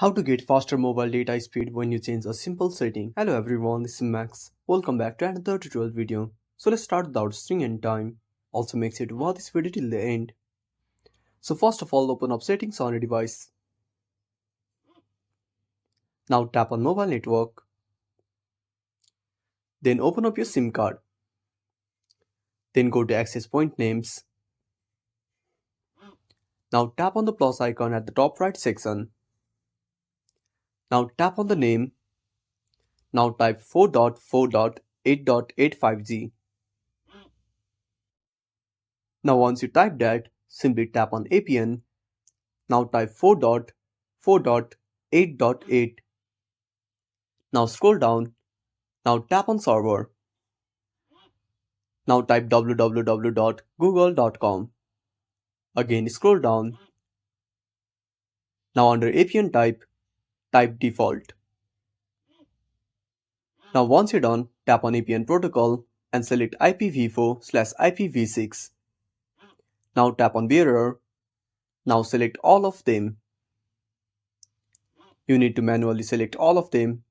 How to get faster mobile data speed when you change a simple setting. Hello everyone, this is Max. Welcome back to another tutorial video. So let's start without wasting any time. Also make sure to watch this video till the end. So first of all, open up settings on your device. Now tap on mobile network. Then open up your SIM card. Then go to access point names. Now tap on the plus icon at the top right section. Now tap on the name. Now type 4.4.8.85G. Now once you type that, simply tap on APN. Now type 4.4.8.8. Now scroll down. Now tap on server. Now type www.google.com. Again scroll down. Now under APN type default. Now once you're done, tap on APN protocol and select IPv4/IPv6. Now tap on bearer. Now select all of them. You need to manually select all of them.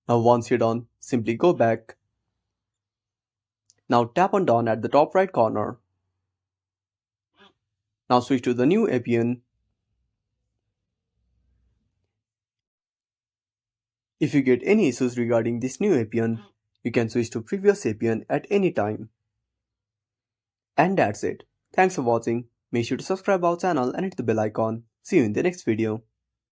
Now once you're done, simply go back. Now tap on done at the top right corner. Now switch to the new APN. If you get any issues regarding this new APN, you can switch to previous APN at any time. And that's it. Thanks for watching. Make sure to subscribe our channel and hit the bell icon. See you in the next video.